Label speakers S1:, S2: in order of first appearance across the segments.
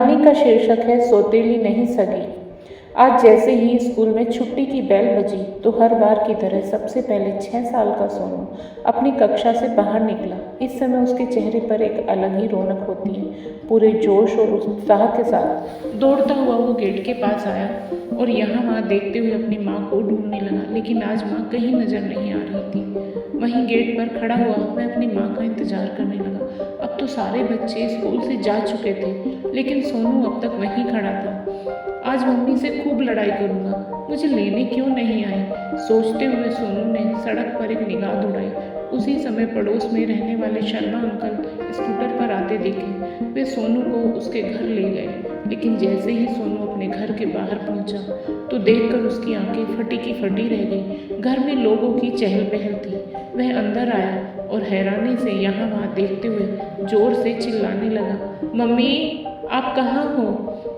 S1: कहानी का शीर्षक है सौतेली नहीं सगी। आज जैसे ही स्कूल में छुट्टी की बेल बजी तो हर बार की तरह सबसे पहले 6 साल का सोनू अपनी कक्षा से बाहर निकला। इस समय उसके चेहरे पर एक अलग ही रौनक होती है। पूरे जोश और उत्साह के साथ दौड़ता हुआ वो गेट के पास आया और यहाँ वहाँ देखते हुए अपनी माँ को ढूंढने लगा, लेकिन आज माँ कहीं नजर नहीं आ रही थी। वहीं गेट पर खड़ा हुआ वह अपनी माँ का इंतजार करने लगा। अब तो सारे बच्चे स्कूल से जा चुके थे, लेकिन सोनू अब तक वहीं खड़ा था। आज मम्मी से खूब लड़ाई करूँगा, मुझे लेने क्यों नहीं आई, सोचते हुए सोनू ने सड़क पर एक निगाह दौड़ाई। उसी समय पड़ोस में रहने वाले शर्मा अंकल स्कूटर पर आते दिखे। वे सोनू को उसके घर ले गए, लेकिन जैसे ही सोनू अपने घर के बाहर पहुंचा तो देखकर उसकी आंखें फटी की फटी रह गई। घर में लोगों की चहल पहल थी। वह अंदर आया और हैरानी से यहाँ वहाँ देखते हुए जोर से चिल्लाने लगा, मम्मी आप कहाँ हो,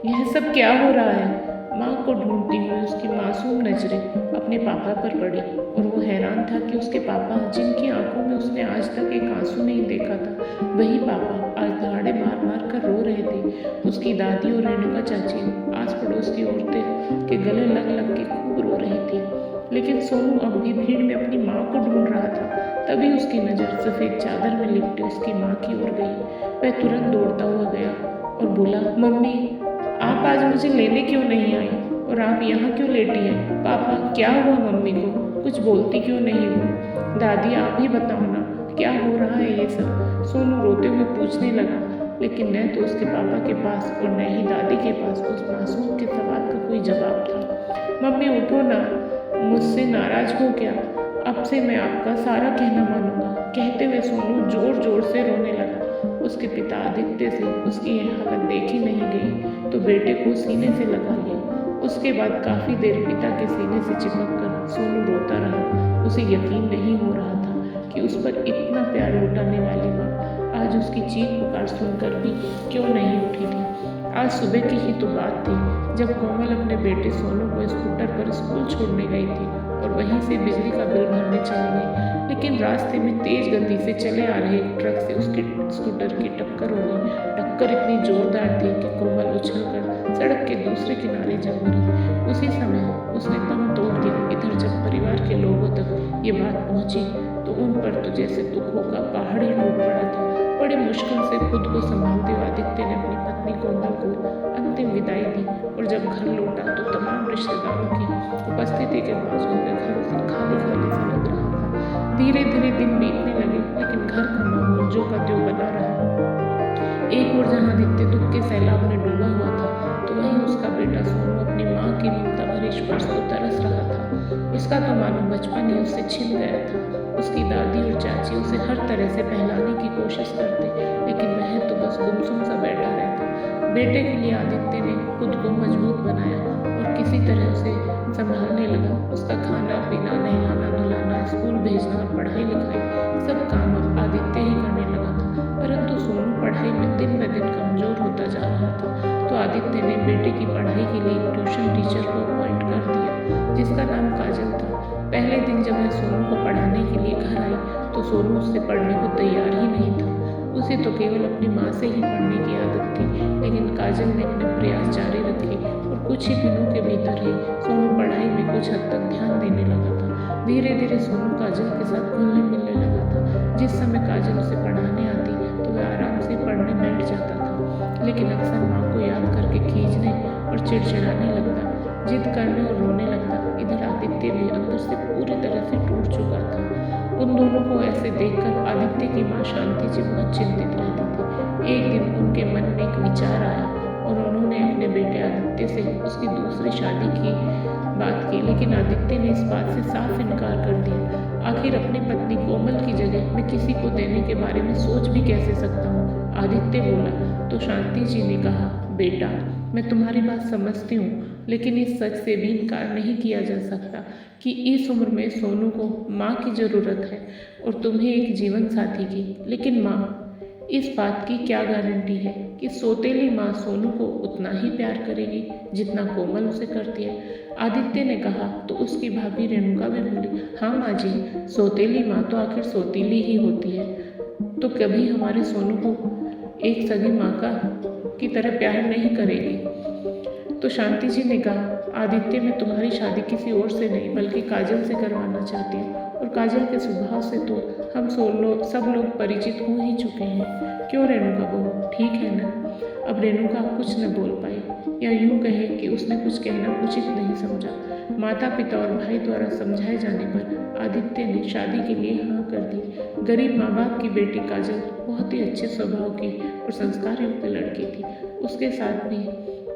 S1: यह सब क्या हो रहा है। माँ को ढूंढती हुई उसकी मासूम नजरें अपने पापा पर पड़ी और वो हैरान था कि उसके पापा, जिनकी आंखों में उसने आज तक एक आंसू नहीं देखा था, वही पापा आज दहाड़े मार मार कर रो रहे थे। उसकी दादी और रेणुका चाची आस पड़ोस की औरतें के गले लग लग के खूब रो रही थी, लेकिन सोनू अब भी भीड़ में अपनी माँ को ढूंढ रहा था। तभी उसकी नज़र सफ़ेद चादर में लिपटी उसकी माँ की ओर गई। वह तुरंत दौड़ता हुआ गया और बोला, मम्मी आप आज मुझे लेने क्यों नहीं आई और आप यहाँ क्यों लेटी हैं। पापा क्या हुआ, मम्मी को कुछ बोलती क्यों नहीं हो। दादी आप ही बताओ ना, क्या हो रहा है ये सब। सोनू रोते हुए पूछने लगा, लेकिन न तो उसके पापा के पास और न ही दादी के पास उस मासूम के सवाल का कोई जवाब था। मम्मी उठो ना, मुझसे नाराज हो क्या, अब से मैं आपका सारा कहना मानूंगा। कहते हुए सोनू जोर जोर से रोने लगा। उसके पिता आदित्य से उसकी यह हालत देखी नहीं गई तो बेटे को सीने से लगा लिया। उसके बाद काफ़ी देर पिता के सीने से चिपक कर सोनू रोता रहा। उसे यकीन नहीं हो रहा था कि उस पर इतना प्यार लुटाने वाली माँ आज उसकी चीख पुकार सुनकर भी क्यों नहीं उठी थी। आज सुबह की ही तो बात थी जब कोमल अपने बेटे सोनू को स्कूटर पर स्कूल छोड़ने गई थी और वहीं से बिजली का बिल भरने चली गई, लेकिन रास्ते में तेज गति से चले आ रहे एक ट्रक से उसके स्कूटर की टक्कर हो गई। टक्कर इतनी जोरदार थी कि कोमल उछलकर सड़क के दूसरे किनारे जा गिरी। उसी समय उसने दम तोड़ दिया। इधर जब परिवार के लोगों तक ये बात पहुंची तो उन पर तो जैसे दुखों का पहाड़ ही टूट पड़ा था। बड़ी मुश्किल से खुद को संभालते हुए आदित्य ने अपनी पत्नी कोमल को अंतिम विदाई दी और जब घर लौटा तो तमाम रिश्तेदारों की उपस्थिति के बावजूद घर उसे खाली खाली सा लग रहा था। धीरे धीरे दिन बीतने लगे, लेकिन घर का माहौल जो का त्यों बना रहा। एक ओर जहाँ आदित्य दुख के सैलाब में डूबा हुआ था तो वहीं उसका बेटा सोनू अपनी माँ की ममता भरे स्पर्श को तरस रहा था। उसका तो मानो बचपन ही उससे छिन गया था। उसकी दादी और चाची उसे हर तरह से बहलाने की कोशिश करते, लेकिन वह तो बस गुमसुम सा बैठा रहता। बेटे के लिए आदित्य ने खुद को मजबूत बनाया और किसी तरह उसे संभालने लगा। उसका खाना पीना, नहलाना धुलाना, स्कूल भेजना और पढ़ाई लिखाई सब काम अब आदित्य ही करने लगा था। परंतु सोनू पढ़ाई में दिन ब दिन कमजोर होता जा रहा था तो आदित्य ने बेटे की पढ़ाई के लिए ट्यूशन टीचर को अपॉइंट कर दिया, जिसका नाम काजल था। पहले दिन जब वह सोनू को पढ़ाने के लिए घर आई तो सोनू उससे पढ़ने को तैयार ही नहीं था। उसे तो केवल अपनी माँ से ही पढ़ने की आदत थी, लेकिन काजल ने अपने प्रयास जारी रखे और कुछ ही दिनों के भीतर ही सोनू पढ़ाई में कुछ हद तक ध्यान देने लगा था। धीरे धीरे सोनू काजल के साथ घुलने मिलने लगा था। जिस समय काजल उसे पढ़ाने आती तो वह आराम से पढ़ने बैठ जाता था, लेकिन अक्सर माँ को याद करके खींचने और चिड़चिड़ाने लगता, जिद करने और रोने लगता। इधर आदित्य भी अंदर से पूरी तरह से टूट चुका था। उन दोनों को ऐसे देखकर आदित्य की माँ शांति जी बहुत चिंतित रहती थी। एक दिन उनके मन में एक विचार आया और उन्होंने अपने बेटे आदित्य से उसकी दूसरी शादी की बात की, लेकिन आदित्य ने इस बात से साफ इनकार कर दिया। आखिर अपनी पत्नी कोमल की जगह मैं किसी को देने के बारे में सोच भी कैसे सकता हूँ, आदित्य बोला। तो शांति जी ने कहा, बेटा मैं तुम्हारी बात समझती हूँ, लेकिन इस सच से भी इनकार नहीं किया जा सकता कि इस उम्र में सोनू को माँ की ज़रूरत है और तुम्हें एक जीवन साथी की। लेकिन माँ, इस बात की क्या गारंटी है कि सौतेली माँ सोनू को उतना ही प्यार करेगी जितना कोमल उसे करती है। आदित्य ने कहा तो उसकी भाभी रेणुका भी बोली, हाँ माँ जी, सौतेली माँ तो आखिर सौतेली ही होती है। तो कभी हमारे सोनू को एक सगी माँ का की तरह प्यार नहीं करेगी। तो शांति जी ने कहा, आदित्य, मैं तुम्हारी शादी किसी और से नहीं बल्कि काजल से करवाना चाहती हूँ, और काजल के स्वभाव से तो हम सब लोग परिचित हो ही चुके हैं। क्यों रेणुका बहू, ठीक है ना? अब रेणुका कुछ न बोल पाई, या यूँ कहे कि उसने कुछ कहना उचित नहीं समझा। माता पिता और भाई द्वारा समझाए जाने पर आदित्य ने शादी के लिए हाँ कर दी। गरीब माँ बाप की बेटी काजल बहुत ही अच्छे स्वभाव की और संस्कार युक्त लड़की थी। उसके साथ भी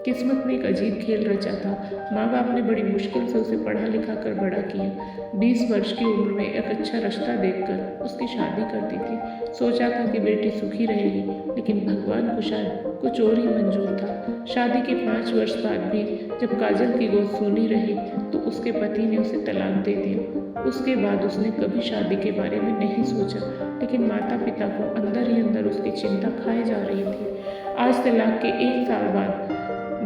S1: किस्मत ने एक अजीब खेल रचा था। माँ बाप ने बड़ी मुश्किल से उसे पढ़ा लिखा कर बड़ा किया। 20 वर्ष की उम्र में एक अच्छा रिश्ता देखकर उसकी शादी कर दी थी। सोचा था कि बेटी सुखी रहेगी, लेकिन भगवान को शायद कुछ और ही मंजूर था। शादी के 5 वर्ष बाद भी जब काजल की गोद सूनी रही तो उसके पति ने उसे तलाक दे दिया। उसके बाद उसने कभी शादी के बारे में नहीं सोचा, लेकिन माता पिता को अंदर ही अंदर उसकी चिंता खाए जा रही थी। आज तलाक के 1 साल बाद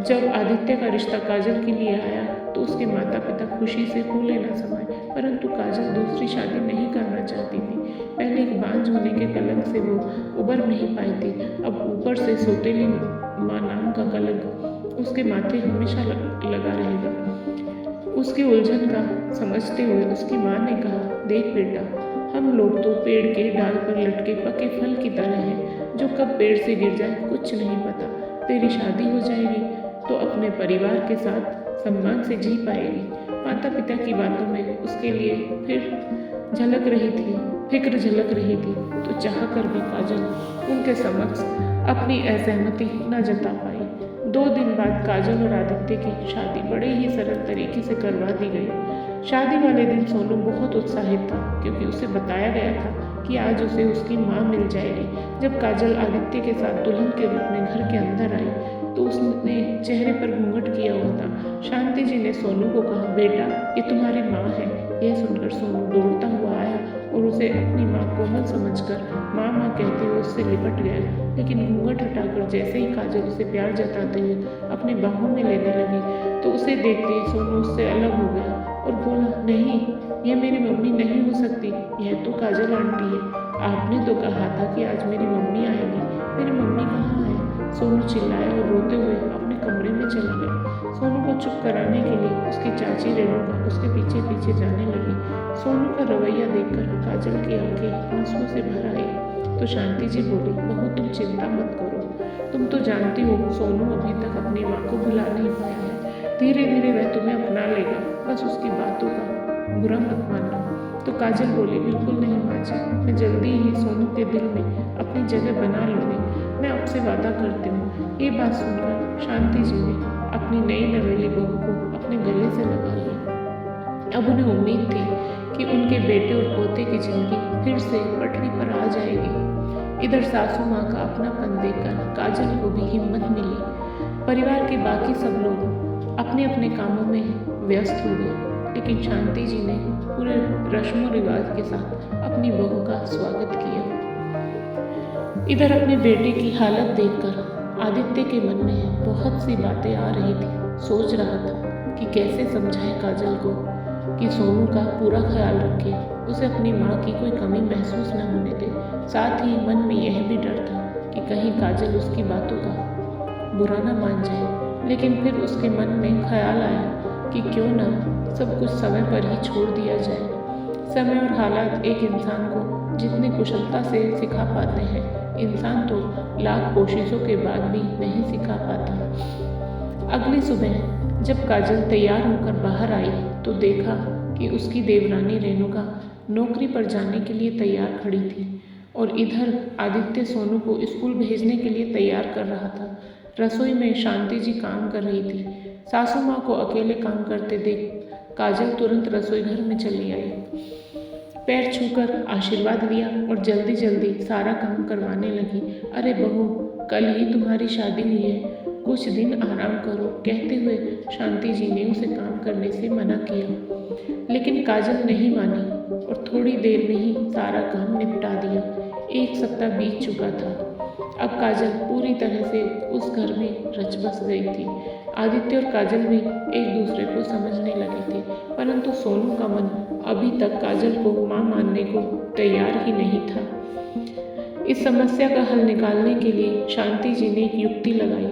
S1: जब आदित्य का रिश्ता काजल के लिए आया तो उसके माता पिता खुशी से फूले न समाये, परंतु काजल दूसरी शादी नहीं करना चाहती थी। पहले एक बांझ होने के कलंक से वो उबर नहीं पाई थी, अब ऊपर से सौतेली माँ नाम का कलंक उसके माथे हमेशा लगा रहेगा। उसकी उलझन का समझते हुए उसकी माँ ने कहा, देख बेटा, हम लोग तो पेड़ के डाल पर लटके पके फल की तरह हैं, जो कब पेड़ से गिर जाए कुछ नहीं पता। तेरी शादी हो जाएगी तो अपने परिवार के साथ सम्मान से जी पाएगी। माता पिता की बातों में उसके लिए फिक्र झलक रही थी, तो चाहकर भी काजल उनके समक्ष अपनी असहमति न जता पाई। 2 दिन बाद काजल और आदित्य की शादी बड़े ही सरल तरीके से करवा दी गई। शादी वाले दिन सोनू बहुत उत्साहित था, क्योंकि उसे बताया गया था कि आज उसे उसकी माँ मिल जाएगी। जब काजल आदित्य के साथ दुल्हन के रूप में घर के अंदर आई तो उसने चेहरे पर घूंघट किया हुआ था। शांति जी ने सोनू को कहा, बेटा, ये तुम्हारी माँ है। यह सुनकर सोनू दौड़ता हुआ आया और उसे अपनी माँ कोमल समझकर माँ माँ कहते हुए उससे लिपट गया, लेकिन घूंघट हटाकर जैसे ही काजल उसे प्यार जताते हुए अपनी बाहों में लेने लगी तो उसे देखते ही सोनू उससे अलग हो गया और बोला, नहीं, यह मेरी मम्मी नहीं हो सकती, यह तो काजल आंटी है। आपने तो कहा था कि आज मेरी मम्मी आएगी, मेरी मम्मी कहाँ है? सोनू चिल्लाया और रोते हुए अपने कमरे में चला गया। सोनू को चुप कराने के लिए उसकी चाची रेणुका उसके पीछे पीछे जाने लगी। सोनू का रवैया देखकर काजल की आंखें आंसुओं से भर आई तो शांति जी बोली, बहू, तुम चिंता मत करो, तुम तो जानती हो सोनू अभी तक अपनी माँ को भुला नहीं पाया है। धीरे धीरे वह तुम्हें अपना लेगा, बस उसकी बातों का बुरा मत मानना। तो काजल बोली, बिल्कुल नहीं माँ जी, मैं जल्दी ही सोनू के दिल में अपनी जगह बना लूँगी, मैं आपसे वादा करती हूँ। ये बात सुनकर शांति जी ने अपनी नई नवेली बहू को अपने गले से लगा लिया। अब उन्हें उम्मीद थी कि उनके बेटे और पोते की जिंदगी फिर से पटरी पर आ जाएगी। इधर सासू माँ का अपनापन देखकर काजल को भी हिम्मत मिली। परिवार के बाकी सब लोग अपने अपने कामों में व्यस्त हो गए, लेकिन शांति जी ने पूरे रस्म रिवाज के साथ अपनी बहू का स्वागत किया। इधर अपने बेटे की हालत देखकर आदित्य के मन में बहुत सी बातें आ रही थी। सोच रहा था कि कैसे समझाए काजल को कि सोनू का पूरा ख्याल रखे, उसे अपनी माँ की कोई कमी महसूस न होने दे। साथ ही मन में यह भी डर था कि कहीं काजल उसकी बातों का बुरा न मान जाए। लेकिन फिर उसके मन में ख्याल आया कि क्यों ना सब कुछ समय पर ही छोड़ दिया जाए। समय और हालात एक इंसान को जितनी कुशलता से सिखा पाते हैं, इंसान तो लाख कोशिशों के बाद भी नहीं सिखा पाता। अगली सुबह जब काजल तैयार होकर बाहर आई तो देखा कि उसकी देवरानी रेणुका नौकरी पर जाने के लिए तैयार खड़ी थी और इधर आदित्य सोनू को स्कूल भेजने के लिए तैयार कर रहा था। रसोई में शांति जी काम कर रही थी। सासू माँ को अकेले काम करते देख काजल तुरंत रसोई घर में चली आई, पैर छूकर आशीर्वाद लिया और जल्दी जल्दी सारा काम करवाने लगी। अरे बहू, कल ही तुम्हारी शादी हुई है, कुछ दिन आराम करो, कहते हुए शांति जी ने उसे काम करने से मना किया। लेकिन काजल नहीं मानी और थोड़ी देर में ही सारा काम निपटा दिया। 1 सप्ताह बीत चुका था। अब काजल पूरी तरह से उस घर में रच बस गई थी। आदित्य और काजल भी एक दूसरे को समझने लगे थे, परंतु सोनू का मन अभी तक काजल को माँ मानने को तैयार ही नहीं था। इस समस्या का हल निकालने के लिए शांति जी ने एक युक्ति लगाई।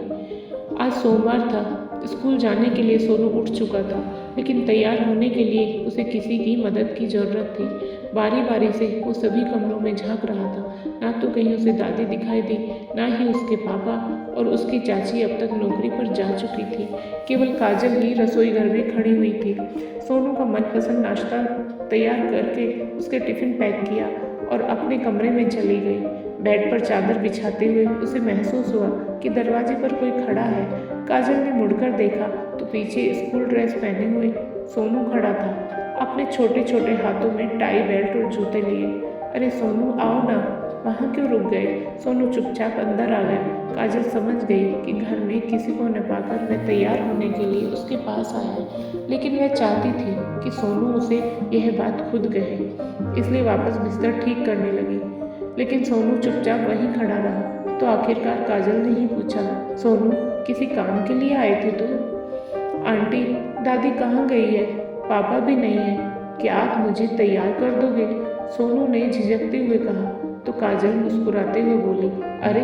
S1: आज सोमवार था। स्कूल जाने के लिए सोनू उठ चुका था, लेकिन तैयार होने के लिए उसे किसी की मदद की ज़रूरत थी। बारी बारी से वो सभी कमरों में झांक रहा था। ना तो कहीं उसे दादी दिखाई दी, ना ही उसके पापा, और उसकी चाची अब तक नौकरी पर जा चुकी थी। केवल काजल ही रसोई घर में खड़ी हुई थी। सोनू का मनपसंद नाश्ता तैयार करके उसके टिफ़िन पैक किया और अपने कमरे में चली गई। बेड पर चादर बिछाते हुए उसे महसूस हुआ कि दरवाजे पर कोई खड़ा है। काजल ने मुड़कर देखा तो पीछे स्कूल ड्रेस पहने हुए सोनू खड़ा था, अपने छोटे छोटे हाथों में टाई बेल्ट और जूते लिए। अरे सोनू, आओ ना, वहाँ क्यों रुक गए? सोनू चुपचाप अंदर आ गया। काजल समझ गई कि घर में किसी को न पाकर वह तैयार होने के लिए उसके पास आया है, लेकिन वह चाहती थी कि सोनू उसे यह बात खुद कहे, इसलिए वापस बिस्तर ठीक करने लगी। लेकिन सोनू चुपचाप वहीं खड़ा रहा। तो आखिरकार काजल ने ही पूछा, सोनू, किसी काम के लिए आए थे तुम? आंटी, दादी कहाँ गई है? पापा भी नहीं है। क्या आप मुझे तैयार कर दोगे? सोनू ने झिझकते हुए कहा। तो काजल मुस्कुराते हुए बोली, अरे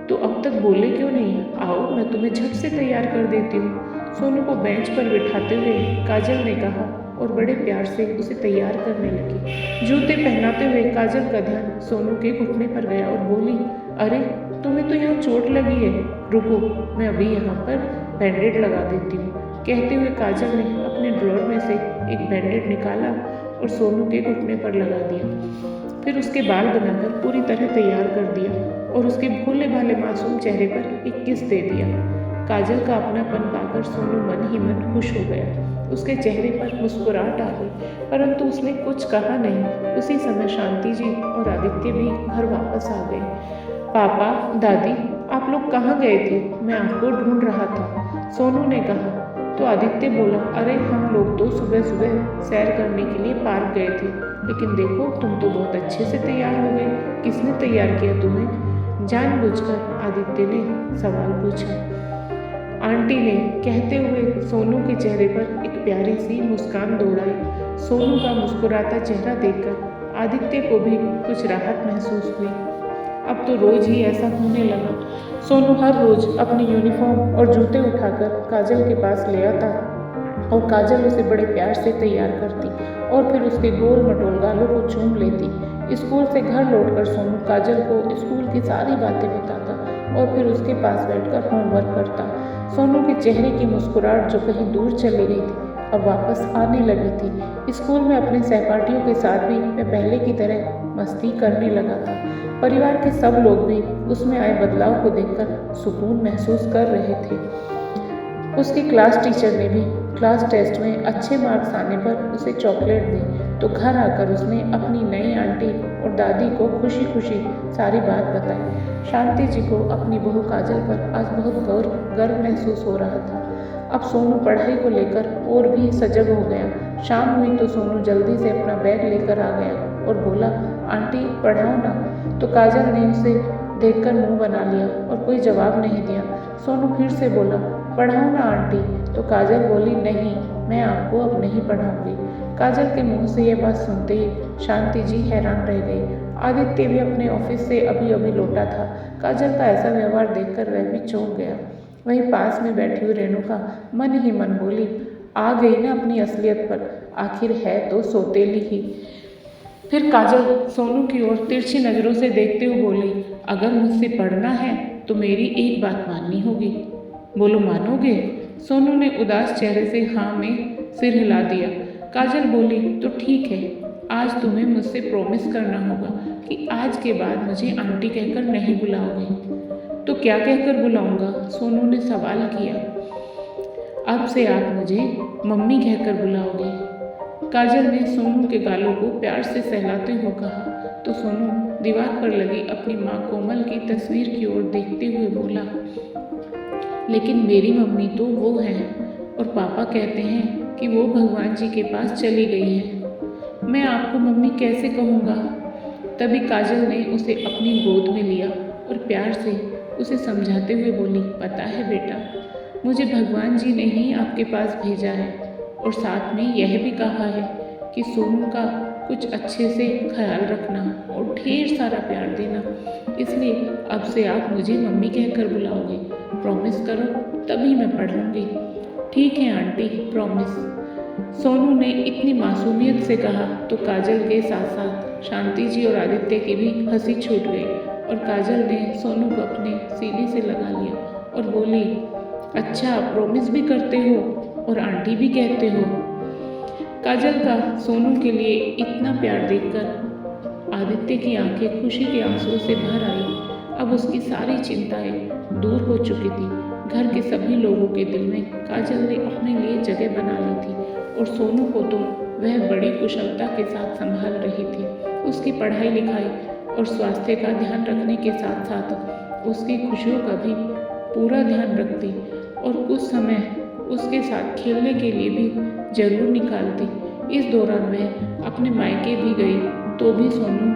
S1: तो अब तक बोले क्यों नहीं? आओ, मैं तुम्हें झट से तैयार कर देती हूँ। सोनू को बेंच पर बिठाते हुए काजल ने कहा और बड़े प्यार से उसे तैयार करने लगी। जूते पहनाते हुए काजल का ध्यान सोनू के घुटने पर गया और बोली, अरे तुम्हें तो यहाँ चोट लगी है, रुको मैं अभी यहाँ पर बैंडेड लगा देती हूँ। कहते हुए काजल ने अपने ड्रॉर में से एक बैंडेड निकाला और सोनू के घुटने पर लगा दिया। फिर उसके बाल बनाकर पूरी तरह तैयार कर दिया और उसके भोले भाले मासूम चेहरे पर एक किस दे दिया। काजल का अपनापन पाकर सोनू मन ही मन खुश हो गया। उसके चेहरे पर मुस्कुराहट आ गई, परंतु उसने कुछ कहा नहीं। उसी समय शांति जी और आदित्य भी घर वापस आ गए। पापा, दादी, आप लोग कहाँ गए थे? मैं आपको ढूंढ रहा था, सोनू ने कहा। तो आदित्य बोला, अरे हम लोग तो सुबह सुबह सैर करने के लिए पार्क गए थे, लेकिन देखो तुम तो बहुत अच्छे से तैयार हो गए। किसने तैयार किया तुम्हें? जानबूझकर, आदित्य ने सवाल पूछा। आंटी ने, कहते हुए सोनू के चेहरे पर एक प्यारी सी मुस्कान दौड़ाई। सोनू का मुस्कुराता चेहरा देखकर आदित्य को भी कुछ राहत महसूस हुई। अब तो रोज ही ऐसा होने लगा। सोनू हर रोज अपनी यूनिफॉर्म और जूते उठाकर काजल के पास ले आता और काजल उसे बड़े प्यार से तैयार करती और फिर उसके गोल मटोल गालों को चूम लेती। स्कूल से घर लौटकर सोनू काजल को स्कूल की सारी बातें बताता और फिर उसके पास बैठकर होमवर्क करता। सोनू के चेहरे की मुस्कुराहट जो कहीं दूर चली गई थी, अब वापस आने लगी थी। स्कूल में अपने सहपाठियों के साथ भी वह पहले की तरह मस्ती करने लगा था। परिवार के सब लोग भी उसमें आए बदलाव को देखकर सुकून महसूस कर रहे थे। उसकी क्लास टीचर ने भी क्लास टेस्ट में अच्छे मार्क्स आने पर उसे चॉकलेट दी। तो घर आकर उसने अपनी नई आंटी और दादी को खुशी खुशी सारी बात बताई। शांति जी को अपनी बहू काजल पर आज बहुत गर्व महसूस हो रहा था। अब सोनू पढ़ाई को लेकर और भी सजग हो गया। शाम हुई तो सोनू जल्दी से अपना बैग लेकर आ गया और बोला, आंटी पढ़ाओ ना। तो काजल ने उसे देखकर मुंह बना लिया और कोई जवाब नहीं दिया। सोनू फिर से बोला, पढ़ाओ ना आंटी। तो काजल बोली, नहीं, मैं आपको अब नहीं पढ़ाऊंगी। काजल के मुंह से यह बात सुनते ही शांति जी हैरान रह गई। आदित्य भी अपने ऑफिस से अभी अभी लौटा था। काजल का ऐसा व्यवहार देखकर वह भी चौंक गया। वहीं पास में बैठी हुई रेणुका मन ही मन बोली, आ गई ना अपनी असलियत पर, आखिर है तो सौतेली ही। फिर काजल सोनू की ओर तिरछी नज़रों से देखते हुए बोली, अगर मुझसे पढ़ना है तो मेरी एक बात माननी होगी। बोलो, मानोगे? सोनू ने उदास चेहरे से हाँ में सिर हिला दिया। काजल बोली, तो ठीक है, आज तुम्हें मुझसे प्रॉमिस करना होगा कि आज के बाद मुझे आंटी कहकर नहीं बुलाओगे। तो क्या कहकर बुलाऊंगा? सोनू ने सवाल किया। अब से आप मुझे मम्मी कहकर बुलाओगे। काजल ने सोनू के गालों को प्यार से सहलाते हुए कहा। तो सोनू दीवार पर लगी अपनी माँ कोमल की तस्वीर की ओर देखते हुए बोला, लेकिन मेरी मम्मी तो वो है और पापा कहते हैं कि वो भगवान जी के पास चली गई है। मैं आपको मम्मी कैसे कहूँगा? तभी काजल ने उसे अपनी गोद में लिया और प्यार से उसे समझाते हुए बोली, पता है बेटा, मुझे भगवान जी ने ही आपके पास भेजा है और साथ में यह भी कहा है कि सोनू का कुछ अच्छे से ख्याल रखना और ढेर सारा प्यार देना। इसलिए अब से आप मुझे मम्मी कहकर बुलाओगे। प्रॉमिस करो, तभी मैं पढ़ूंगी। ठीक है आंटी, प्रॉमिस। सोनू ने इतनी मासूमियत से कहा तो काजल के साथ साथ शांति जी और आदित्य की भी हंसी छूट गई और काजल ने सोनू को अपने सीने से लगा लिया और बोली, अच्छा प्रॉमिस भी करते हो और आंटी भी कहते हो। काजल का सोनू के लिए इतना प्यार देखकर आदित्य की आंखें खुशी के आंसुओं से भर आई। अब उसकी सारी चिंताएं दूर हो चुकी थी। घर के सभी लोगों के दिल में काजल ने अपने लिए जगह बना ली थी और सोनू को तो वह बड़ी कुशलता के साथ संभाल रही थी। उसकी पढ़ाई लिखाई और स्वास्थ्य का ध्यान रखने के साथ साथ उसकी खुशियों का भी पूरा ध्यान रखती और कुछ समय उसके साथ खेलने के लिए भी जरूर निकालती। इस दौरान वह अपने मायके भी गई तो भी सोनू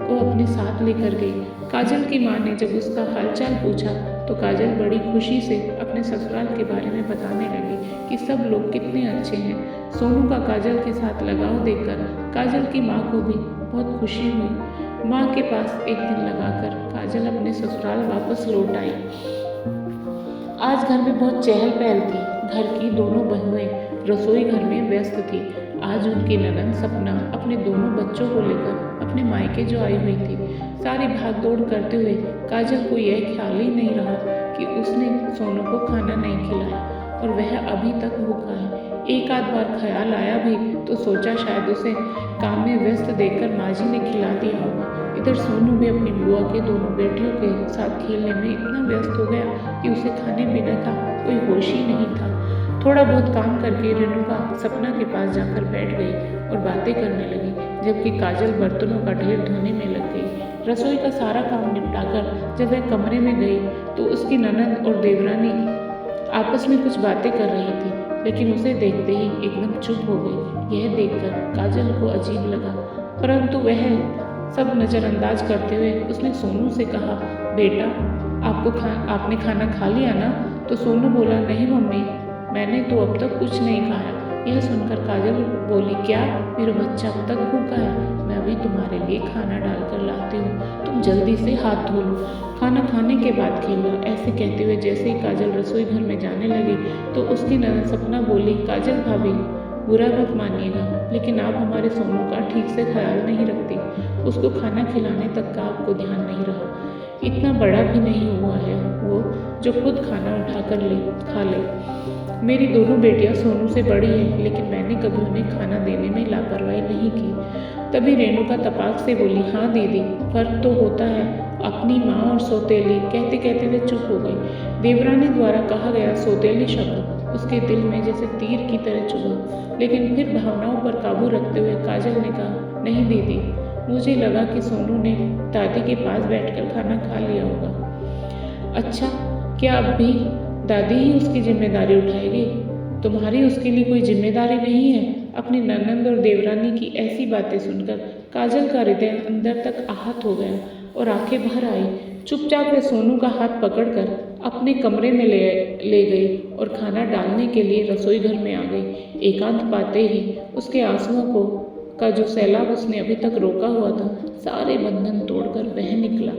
S1: को अपने साथ लेकर गई। काजल की माँ ने जब उसका हालचाल पूछा तो काजल बड़ी खुशी से अपने ससुराल के बारे में बताने लगी कि सब लोग कितने अच्छे हैं। सोनू का काजल के साथ लगाव देखकर काजल की माँ को भी बहुत खुशी हुई। माँ के पास एक दिन लगाकर काजल अपने ससुराल वापस लौट आई। आज घर में बहुत चहल पहल थी। घर की दोनों बहुएं रसोई घर में व्यस्त थी। आज उनकी ननद सपना अपने दोनों बच्चों को लेकर अपने मायके जो आई हुई थी। सारी भाग दौड़ करते हुए काजल को यह ख्याल ही नहीं रहा कि उसने सोनू को खाना नहीं खिलाया और वह अभी तक भूखा है। एक आध बार ख्याल आया भी तो सोचा शायद उसे काम में व्यस्त देखकर माँ जी ने खिला दिया होगा। इधर सोनू भी अपनी बुआ के दोनों बेटियों के साथ खेलने में इतना व्यस्त हो गया कि उसे खाने पीने का कोई होश ही नहीं था। थोड़ा बहुत काम करके रेणुका सपना के पास जाकर बैठ गई और बातें करने लगी, जबकि काजल बर्तनों का ढेर धोने में लग गई। रसोई का सारा काम निपटाकर जब वह कमरे में गई तो उसकी ननद और देवरानी आपस में कुछ बातें कर रही थी, लेकिन उसे देखते ही एकदम चुप हो गई। यह देखकर काजल को अजीब लगा, परंतु वह सब नज़रअंदाज करते हुए उसने सोनू से कहा, बेटा आपने खाना खा लिया ना? तो सोनू बोला, नहीं मम्मी, मैंने तो अब तक कुछ नहीं खाया। यह सुनकर काजल बोली, क्या मेरा बच्चा अब तक भूखा है? मैं अभी तुम्हारे लिए खाना डालकर लाती हूँ, तुम जल्दी से हाथ धो लो, खाना खाने के बाद खेलना। ऐसे कहते हुए जैसे ही काजल रसोई घर में जाने लगी तो उसकी ननद सपना बोली, काजल भाभी बुरा मत मानिएगा, लेकिन आप हमारे सोनू का ठीक से ख्याल नहीं रखती। उसको खाना खिलाने तक का आपको ध्यान नहीं रहा। इतना बड़ा भी नहीं हुआ है वो जो खुद खाना उठाकर खा ले। मेरी दोनों बेटियां सोनू से बड़ी हैं, लेकिन मैंने कभी उन्हें खाना देने में लापरवाही नहीं की। तभी रेणुका तपाक से बोली, हाँ दीदी, फर्क तो होता है। अपनी माँ और सौतेली कहते कहते वे चुप हो गई। देवरानी द्वारा कहा गया सौतेली शब्द उसके दिल में जैसे तीर की तरह चुभा, लेकिन फिर भावनाओं पर काबू रखते हुए काजल ने कहा, नहीं दीदी, मुझे लगा कि सोनू ने दादी के पास बैठकर खाना खा लिया होगा। अच्छा, क्या अब भी दादी ही उसकी जिम्मेदारी उठाएगी? तुम्हारी उसके लिए कोई जिम्मेदारी नहीं है? अपनी ननंद और देवरानी की ऐसी बातें सुनकर काजल का हृदय अंदर तक आहत हो गया और आंखें भर आई। चुपचाप वह सोनू का हाथ पकड़कर अपने कमरे में ले गई और खाना डालने के लिए रसोई घर में आ गई। एकांत पाते ही उसके आंसुओं का जो सैलाब उसने अभी तक रोका हुआ था, सारे बंधन तोड़कर बह निकला।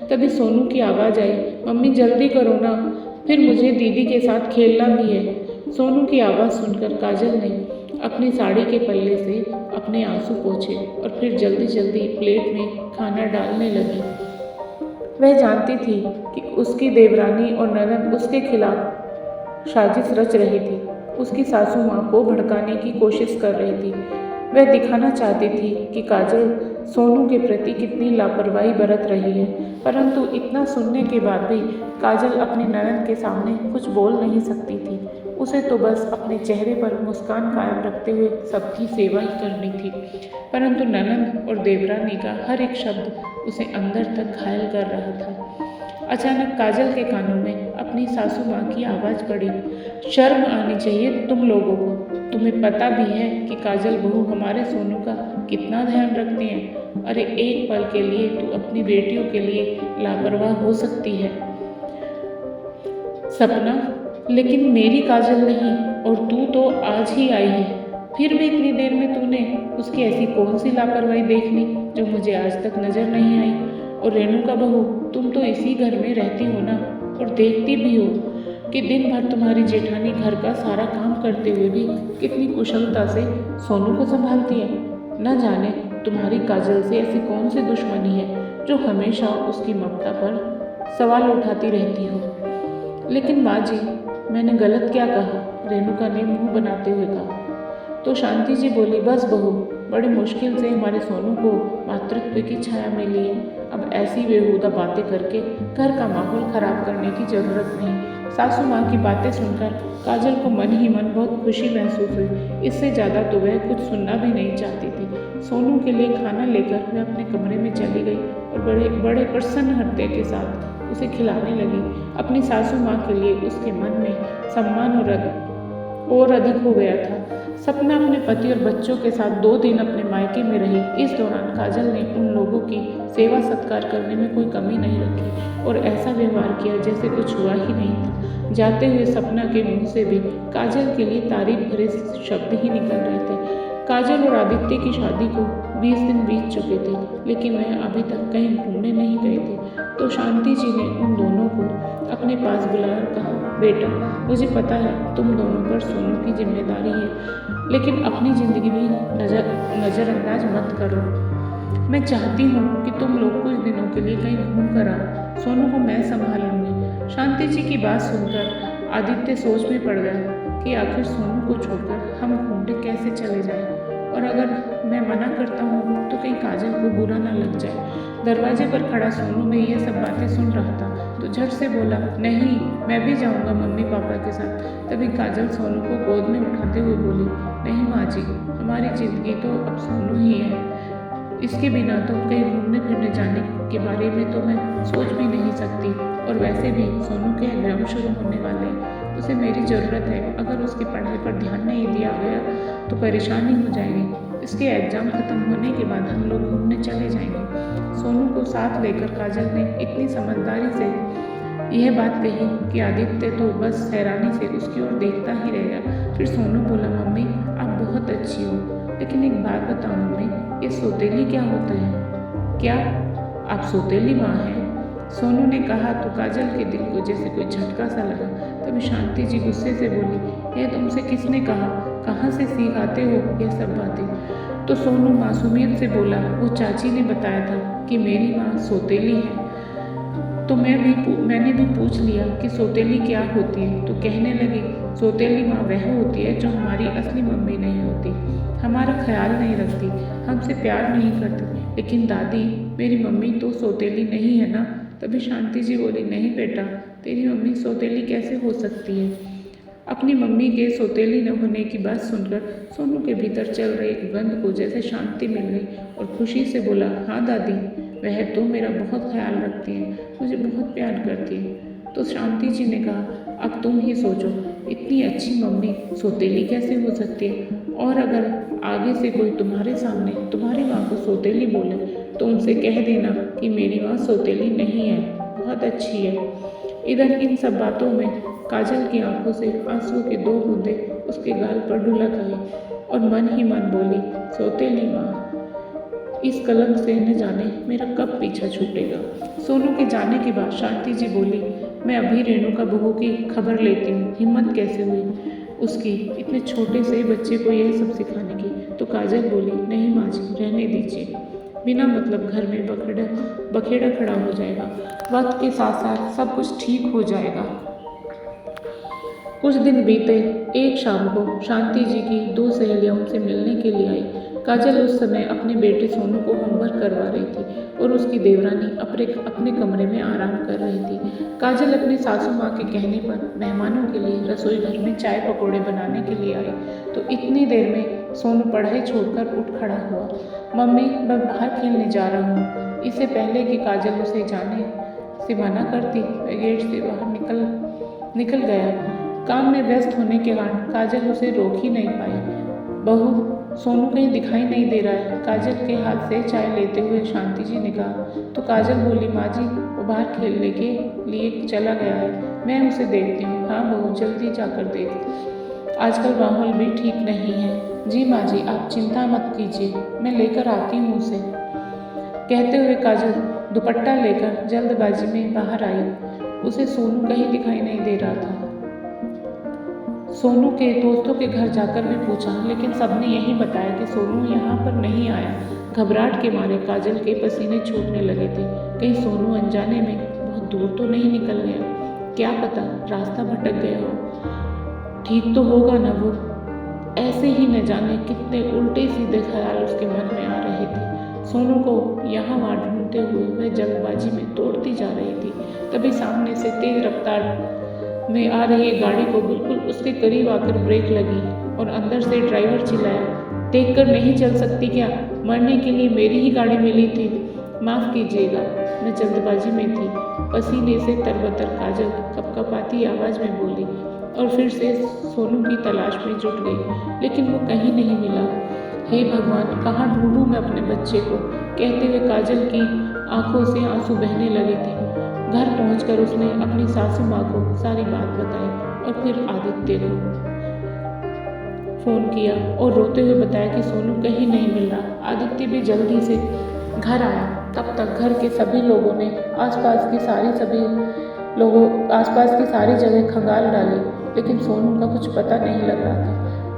S1: तभी सोनू की आवाज़ आई, मम्मी जल्दी करो ना, फिर मुझे दीदी के साथ खेलना भी है। सोनू की आवाज़ सुनकर काजल ने अपनी साड़ी के पल्ले से अपने आंसू पोंछे और फिर जल्दी जल्दी प्लेट में खाना डालने लगी। वह जानती थी कि उसकी देवरानी और ननद उसके खिलाफ साजिश रच रही थी, उसकी सासू माँ को भड़काने की कोशिश कर रही थी। वह दिखाना चाहती थी कि काजल सोनू के प्रति कितनी लापरवाही बरत रही है, परंतु इतना सुनने के बाद भी काजल अपनी ननद के सामने कुछ बोल नहीं सकती थी। उसे तो बस अपने चेहरे पर मुस्कान कायम रखते हुए सबकी सेवा ही करनी थी, परंतु ननद और देवरानी का हर एक शब्द उसे अंदर तक घायल कर रहा था। अचानक काजल के कानों में अपनी सासू माँ की आवाज़ पड़ी, शर्म आनी चाहिए तुम लोगों को। तुम्हें पता भी है कि काजल बहू हमारे सोनू का कितना ध्यान रखती है। अरे एक पल के लिए तू अपनी बेटियों के लिए लापरवाह हो सकती है सपना, लेकिन मेरी काजल नहीं, और तू तो आज ही आई है। फिर भी इतनी देर में तूने उसकी ऐसी कौन सी लापरवाही देख ली जो मुझे आज तक नजर नहीं आई? और रेणुका बहू, तुम तो इसी घर में रहती हो ना, और देखती भी हो कि दिन भर तुम्हारी जेठानी घर का सारा काम करते हुए भी कितनी कुशलता से सोनू को संभालती है। न जाने तुम्हारी काजल से ऐसी कौन सी दुश्मनी है जो हमेशा उसकी ममता पर सवाल उठाती रहती हो। लेकिन माँ जी, मैंने गलत क्या कहा? रेणुका ने मुंह बनाते हुए कहा। तो शांति जी बोली, बस बहू, बड़ी मुश्किल से हमारे सोनू को मातृत्व की छाया मिली है। अब ऐसी बेहुदा बातें करके घर का माहौल खराब करने की जरूरत नहीं। सासू माँ की बातें सुनकर काजल को मन ही मन बहुत खुशी महसूस हुई। इससे ज़्यादा तो वह कुछ सुनना भी नहीं चाहती थी। सोनू के लिए खाना लेकर वह अपने कमरे में चली गई और बड़े बड़े प्रसन्न हृदय के साथ उसे खिलाने लगी। अपनी सासू माँ के लिए उसके मन में सम्मान और अधिक हो गया था। सपना अपने पति और बच्चों के साथ 2 दिन अपने मायके में रही। इस दौरान काजल ने उन लोगों की सेवा सत्कार करने में कोई कमी नहीं रखी और ऐसा व्यवहार किया जैसे कुछ हुआ ही नहीं था। जाते हुए सपना के मुंह से भी काजल के लिए तारीफ भरे शब्द ही निकल रहे थे। काजल और आदित्य की शादी को 20 दिन बीत चुके थे, लेकिन वह अभी तक कहीं घूमने नहीं गए थे। तो शांति जी ने उन दोनों को अपने पास बुलाकर कहा, बेटा, मुझे पता है तुम दोनों पर सोनू की जिम्मेदारी है, लेकिन अपनी ज़िंदगी भी नज़रअंदाज मत करो। मैं चाहती हूँ कि तुम लोग कुछ दिनों के लिए कहीं घूम कर आओ। सोनू को मैं संभाल लूँगी। शांति जी की बात सुनकर आदित्य सोच में पड़ गया कि आखिर सोनू को छोड़कर हम घूमने कैसे चले जाएं, और अगर मैं मना करता हूँ तो कहीं काजल को बुरा ना लग जाए। दरवाजे पर खड़ा सोनू भी ये सब बातें सुन रहा था तो झट से बोला, नहीं, मैं भी जाऊँगा मम्मी पापा के साथ। तभी काजल सोनू को गोद में उठाते हुए बोली, नहीं माँ जी, हमारी ज़िंदगी तो अब सोनू ही है। इसके बिना तो कहीं घूमने फिरने जाने के बारे में तो मैं सोच भी नहीं सकती, और वैसे भी सोनू के एग्जाम शुरू होने वाले हैं, उसे मेरी ज़रूरत है। अगर उसकी पढ़ाई पर ध्यान नहीं दिया गया तो परेशानी हो जाएगी। इसके एग्ज़ाम ख़त्म होने के बाद हम लोग घूमने चले जाएंगे। सोनू को साथ लेकर काजल ने इतनी समझदारी से यह बात कही कि आदित्य तो बस हैरानी से उसकी ओर देखता ही रह गया। फिर सोनू बोला, मम्मी, आप बहुत अच्छी हो, लेकिन एक बात बताओ मम्मी, ये सौतेली क्या होता है? क्या आप सौतेली माँ हैं? सोनू ने कहा तो काजल के दिल को जैसे कोई झटका सा लगा। तभी शांति जी गुस्से से बोली, यह तुमसे किसने कहा? कहाँ से सीख आते हो यह सब बातें? तो सोनू मासूमियत से बोला, वो चाची ने बताया था कि मेरी माँ सौतेली है, तो मैंने भी पूछ लिया कि सौतेली क्या होती है। तो कहने लगी, सौतेली माँ वह होती है जो हमारी असली मम्मी नहीं होती, हमारा ख्याल नहीं रखती, हमसे प्यार नहीं करती। लेकिन दादी, मेरी मम्मी तो सौतेली नहीं है ना? तभी शांति जी बोली, नहीं बेटा, तेरी मम्मी सौतेली कैसे हो सकती है? अपनी मम्मी के सौतेली न होने की बात सुनकर सोनू के भीतर चल रहे एक गंध को जैसे शांति मिल गई और खुशी से बोला, हाँ दादी, वह तो मेरा बहुत ख्याल रखती है, मुझे बहुत प्यार करती है। तो शांति जी ने कहा, अब तुम ही सोचो, इतनी अच्छी मम्मी सौतेली कैसे हो सकती है? और अगर आगे से कोई तुम्हारे सामने तुम्हारी माँ को सौतेली बोले तो उनसे कह देना कि मेरी माँ सौतेली नहीं है, बहुत अच्छी है। इधर इन सब बातों में काजल की आंखों से आंसू के 2 बूंदे उसके गाल पर ढुलक आई और मन ही मन बोली, सौतेली माँ, इस कलंक से न जाने मेरा कब पीछा छूटेगा। सोनू के जाने के बाद शांति जी बोली, मैं अभी रेणुका बहू की खबर लेती हूँ, हिम्मत कैसे हुई उसकी इतने छोटे से बच्चे को यह सब सिखाने की। तो काजल बोली, नहीं माँ जी, रहने दीजिए, बिना मतलब घर में बखेड़ा खड़ा हो जाएगा। वक्त के साथ साथ सब कुछ ठीक हो जाएगा। कुछ दिन बीते। एक शाम को शांति जी की 2 सहेलियां उनसे मिलने के लिए आई। काजल उस समय अपने बेटे सोनू को होमवर्क करवा रही थी और उसकी देवरानी अपने कमरे में आराम कर रही थी। काजल अपनी सासू माँ के कहने पर मेहमानों के लिए रसोई घर में चाय पकौड़े बनाने के लिए आई तो इतनी देर में सोनू पढ़ाई छोड़कर उठ खड़ा हुआ। मम्मी, मैं बाहर खेलने जा रहा हूँ। इससे पहले कि काजल उसे जाने से मना करती, वह गेट से बाहर निकल गया। काम में व्यस्त होने के कारण काजल उसे रोक ही नहीं पाई। बहू, सोनू कहीं दिखाई नहीं दे रहा है, काजल के हाथ से चाय लेते हुए शांति जी ने कहा। तो काजल बोली, माँ जी, वो बाहर खेलने के लिए चला गया है, मैं उसे देखती हूँ। हाँ बहू, जल्दी जाकर देख। आजकल माहौल भी ठीक नहीं है। जी माँ जी, आप चिंता मत कीजिए, मैं लेकर आती हूँ उसे। कहते हुए काजल दुपट्टा लेकर जल्दबाजी में बाहर आई। उसे सोनू कहीं दिखाई नहीं दे रहा था। सोनू के दोस्तों के घर जाकर भी पूछा, लेकिन सबने यही बताया कि सोनू यहाँ पर नहीं आया। घबराहट के मारे काजल के पसीने छूटने लगे थे। कहीं सोनू अनजाने में बहुत दूर तो नहीं निकल गया, क्या पता रास्ता भटक गया हो। ठीक तो होगा ना वो। ऐसे ही न जाने कितने उल्टे सीधे ख्याल उसके मन में आ रहे थे। सोनू को यहाँ वहाँ ढूंढते हुए वह जल्दबाजी में दौड़ती जा रही थी। तभी सामने से तेज रफ्तार में आ रही गाड़ी को बिल्कुल उसके करीब आकर ब्रेक लगी और अंदर से ड्राइवर चिल्लाया, देखकर नहीं चल सकती क्या? मरने के लिए मेरी ही गाड़ी मिली थी, माफ़ कीजिएगा, मैं जल्दबाजी में थी। पसीने से तरबतर काजल कपकपाती आवाज़ में बोली और फिर से सोनू की तलाश में जुट गई, लेकिन वो कहीं नहीं मिला। हे भगवान, कहाँ ढूंढूं मैं अपने बच्चे को? कहते हुए काजल की आंखों से आंसू बहने लगे थे। घर पहुंचकर उसने अपनी सासू माँ को सारी बात बताई और फिर आदित्य को फ़ोन किया और रोते हुए बताया कि सोनू कहीं नहीं मिल रहा। आदित्य भी जल्दी से घर आया। तब तक घर के सभी लोगों ने आसपास की सारी जगह खंगाल डाली, लेकिन सोनू का कुछ पता नहीं लग रहा था।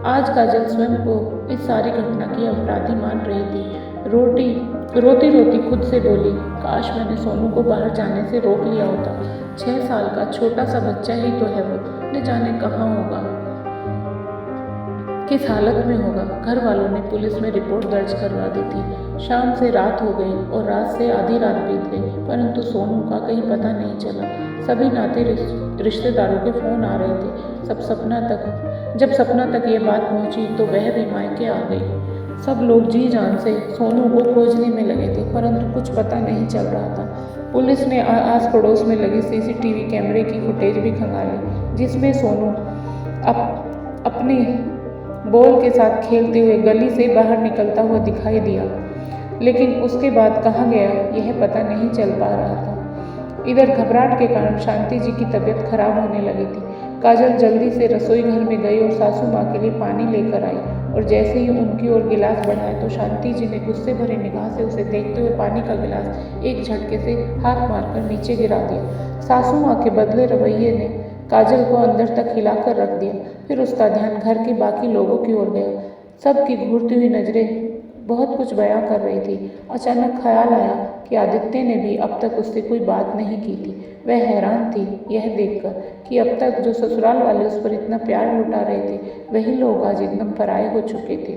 S1: आज काजल स्वयं को इस सारी घटना की अपराधी मान रही थी। रोती रोती खुद से बोली, काश मैंने सोनू को बाहर जाने से रोक लिया होता। 6 साल का छोटा सा बच्चा ही तो है वो, न जाने कहाँ होगा, किस हालत में होगा। घर वालों ने पुलिस में रिपोर्ट दर्ज करवा दी थी। शाम से रात हो गई और रात से आधी रात बीत गई, परंतु सोनू का कहीं पता नहीं चला। सभी नाते रिश्तेदारों के फ़ोन आ रहे थे। जब सपना तक ये बात पहुंची तो वह भी मायके आ गई। सब लोग जी जान से सोनू को खोजने में लगे थे, परंतु कुछ पता नहीं चल रहा था। पुलिस ने आस पड़ोस में लगी CCTV कैमरे की फुटेज भी खंगाली, जिसमें सोनू अपने बॉल के साथ खेलते हुए गली से बाहर निकलता हुआ दिखाई दिया, लेकिन उसके बाद कहाँ गया यह पता नहीं चल पा रहा था। इधर घबराहट के कारण शांति जी की तबीयत खराब होने लगी थी। काजल जल्दी से रसोई घर में गई और सासू माँ के लिए पानी लेकर आई, और जैसे ही उनकी ओर गिलास बढ़ाया तो शांति जी ने गुस्से भरे निगाह से उसे देखते हुए पानी का गिलास एक झटके से हाथ मारकर नीचे गिरा दिया। सासू माँ के बदले रवैये ने काजल को अंदर तक हिलाकर रख दिया। फिर उसका ध्यान घर के बाकी लोगों की ओर गया। सबकी घूरती हुई नजरें बहुत कुछ बयां कर रही थी। अचानक ख्याल आया कि आदित्य ने भी अब तक उससे कोई बात नहीं की थी। वह हैरान थी यह देखकर कि अब तक जो ससुराल वाले उस पर इतना प्यार लुटा रहे थे, वही लोग आज एकदम पराये हो चुके थे।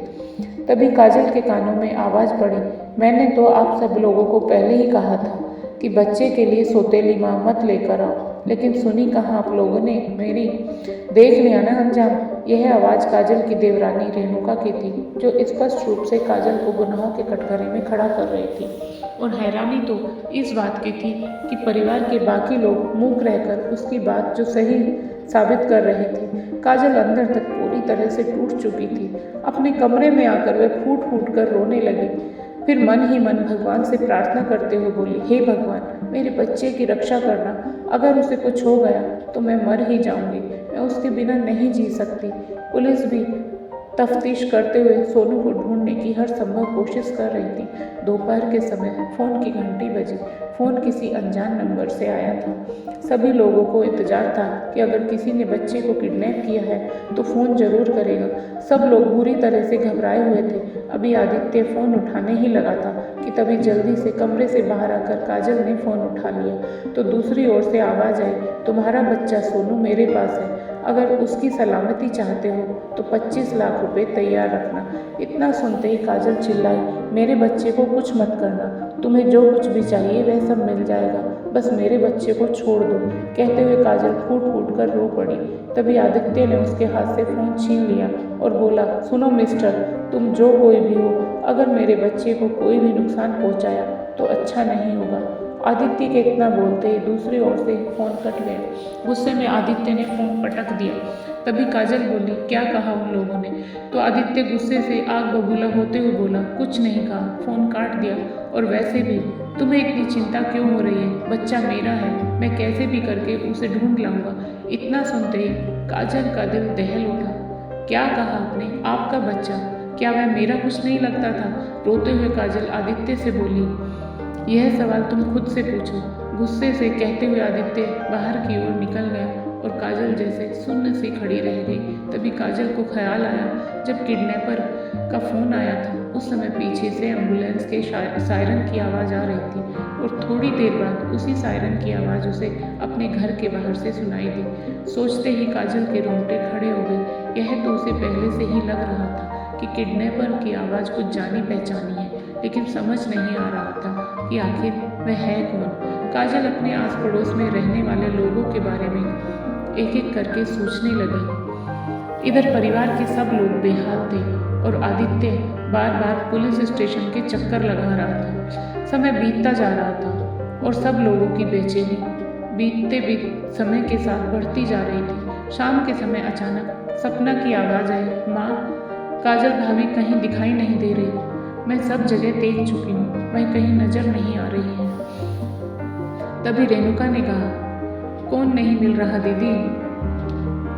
S1: तभी काजल के कानों में आवाज़ पड़ी, मैंने तो आप सब लोगों को पहले ही कहा था कि बच्चे के लिए सौतेली माँ मत लेकर आओ, लेकिन सुनी कहाँ आप लोगों ने मेरी। देख लिया ना अंजाम। यह आवाज़ काजल की देवरानी रेणुका की थी, जो स्पष्ट रूप से काजल को गुनाहों के कटघरे में खड़ा कर रही थी। और हैरानी तो इस बात की थी कि परिवार के बाकी लोग मूक रहकर उसकी बात जो सही साबित कर रहे थे। काजल अंदर तक पूरी तरह से टूट चुकी थी। अपने कमरे में आकर वह फूट फूट कर रोने लगी। फिर मन ही मन भगवान से प्रार्थना करते हुए बोली, हे भगवान, मेरे बच्चे की रक्षा करना। अगर उसे कुछ हो गया तो मैं मर ही जाऊंगी। मैं उसके बिना नहीं जी सकती। पुलिस भी तफ्तीश करते हुए सोनू को ढूंढने की हर संभव कोशिश कर रही थी। दोपहर के समय फ़ोन की घंटी बजी। फ़ोन किसी अनजान नंबर से आया था। सभी लोगों को इंतजार था कि अगर किसी ने बच्चे को किडनैप किया है तो फ़ोन ज़रूर करेगा। सब लोग बुरी तरह से घबराए हुए थे। अभी आदित्य फ़ोन उठाने ही लगा था कि तभी जल्दी से कमरे से बाहर आकर काजल ने फ़ोन उठा लिया। तो दूसरी ओर से आवाज़ आई, तुम्हारा बच्चा सोनू मेरे पास है। अगर उसकी सलामती चाहते हो तो 25 लाख रुपए तैयार रखना। इतना सुनते ही काजल चिल्लाई, मेरे बच्चे को कुछ मत करना। तुम्हें जो कुछ भी चाहिए वह सब मिल जाएगा, बस मेरे बच्चे को छोड़ दो। कहते हुए काजल फूट फूट कर रो पड़ी। तभी आदित्य ने उसके हाथ से फ़ोन छीन लिया और बोला, सुनो मिस्टर, तुम जो कोई भी हो, अगर मेरे बच्चे को कोई भी नुकसान पहुंचाया तो अच्छा नहीं होगा। आदित्य के इतना बोलते ही दूसरी ओर से फ़ोन कट गया। गुस्से में आदित्य ने फ़ोन पटक दिया। तभी काजल बोली, क्या कहा उन लोगों ने? तो आदित्य गुस्से से आग बबूला होते हुए बोला, कुछ नहीं कहा, फ़ोन काट दिया। और वैसे भी तुम्हें इतनी चिंता क्यों हो रही है? बच्चा मेरा है, मैं कैसे भी करके उसे ढूंढ लाऊंगा। इतना सुनते ही काजल का दिल दहल उठा। क्या कहा आपने? आपका बच्चा? क्या वह मेरा कुछ नहीं लगता था? रोते हुए काजल आदित्य से बोली। यह सवाल तुम खुद से पूछो, गुस्से से कहते हुए आदित्य बाहर की ओर निकल गया और काजल जैसे सुन्न सी खड़ी रह गई। तभी काजल को ख्याल आया, जब किडनैपर का फ़ोन आया था उस समय पीछे से एम्बुलेंस के सायरन की आवाज़ आ रही थी और थोड़ी देर बाद उसी सायरन की आवाज़ उसे अपने घर के बाहर से सुनाई दी। सोचते ही काजल के रोंगटे खड़े हो गए। यह तो उसे पहले से ही लग रहा था कि किडनैपर की आवाज़ कुछ जानी पहचानी है, लेकिन समझ नहीं आ रहा था कि आखिर वह है कौन। काजल अपने आस पड़ोस में रहने वाले लोगों के बारे में एक एक करके सोचने लगी। इधर परिवार के सब लोग बेहाल थे और आदित्य बार बार पुलिस स्टेशन के चक्कर लगा रहा था। समय बीतता जा रहा था और सब लोगों की बेचैनी बीतते समय के साथ बढ़ती जा रही थी। शाम के समय अचानक सपना की आवाज़ आई, माँ, काजल भाभी कहीं दिखाई नहीं दे रही। मैं सब जगह देख चुकी हूँ, वह कहीं नजर नहीं आ रही है। तभी रेणुका ने कहा, कौन नहीं मिल रहा दीदी?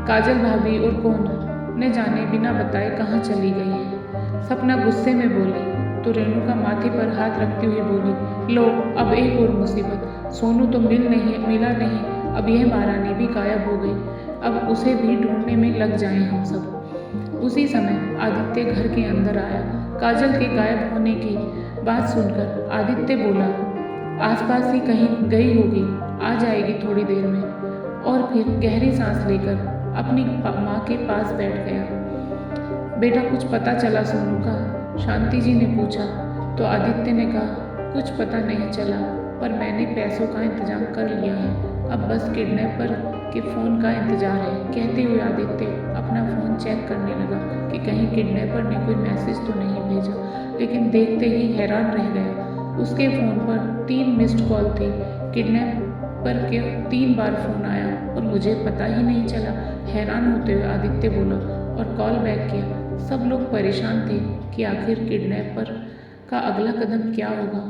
S1: काजल भाभी और कौन न जाने बिना बताए कहाँ चली गई है। सपना गुस्से में बोली तो रेणुका माथे पर हाथ रखती हुई बोली, लो अब एक और मुसीबत। सोनू तो मिला नहीं, अब यह महारानी भी गायब हो गई। अब उसे भी ढूंढने में लग जाएं हम सब। उसी समय आदित्य घर के अंदर आया। काजल के गायब होने की बात सुनकर आदित्य बोला, आसपास ही कहीं गई होगी, आ जाएगी थोड़ी देर में। और फिर गहरी सांस लेकर अपनी माँ के पास बैठ गया। बेटा कुछ पता चला सोनू का? शांति जी ने पूछा तो आदित्य ने कहा, कुछ पता नहीं चला, पर मैंने पैसों का इंतजाम कर लिया है। अब बस किडनैपर के फ़ोन का इंतजार है। कहते हुए आदित्य अपना फ़ोन चेक करने लगा कि कहीं किडनैपर ने कोई मैसेज तो नहीं भेजा, लेकिन देखते ही हैरान रह गया। उसके फ़ोन पर 3 मिस्ड कॉल थी। किडनैपर के 3 बार फ़ोन आया और मुझे पता ही नहीं चला। हैरान होते हुए आदित्य बोला और कॉल बैक किया। सब लोग परेशान थे कि आखिर किडनैपर का अगला कदम क्या होगा।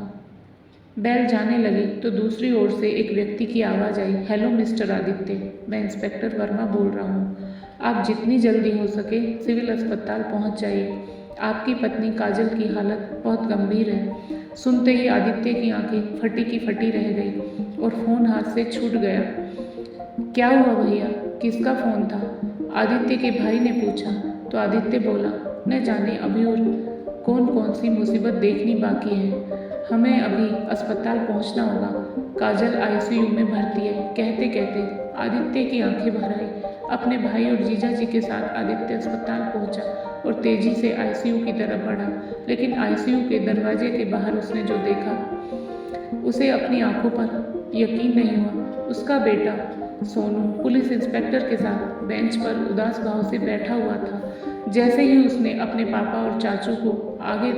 S1: बेल जाने लगी तो दूसरी ओर से एक व्यक्ति की आवाज़ आई, हेलो मिस्टर आदित्य, मैं इंस्पेक्टर वर्मा बोल रहा हूँ। आप जितनी जल्दी हो सके सिविल अस्पताल पहुँच जाइए। आपकी पत्नी काजल की हालत बहुत गंभीर है। सुनते ही आदित्य की आंखें फटी की फटी रह गई और फ़ोन हाथ से छूट गया। क्या हुआ भैया, किसका फ़ोन था? आदित्य के भाई ने पूछा तो आदित्य बोला, न जाने अभी और कौन कौन सी मुसीबत देखनी बाकी है। हमें अभी अस्पताल पहुंचना होगा। काजल आईसीयू में भर्ती है। कहते कहते आदित्य की आंखें भर आई। अपने भाई और जीजा जी के साथ आदित्य अस्पताल पहुंचा और तेजी से आईसीयू की तरफ बढ़ा, लेकिन आईसीयू के दरवाजे के बाहर उसने जो देखा उसे अपनी आंखों पर यकीन नहीं हुआ। उसका बेटा सोनू पुलिस इंस्पेक्टर के साथ बेंच पर उदास भाव से बैठा हुआ था। जैसे ही उसने अपने पापा और चाचू को आगे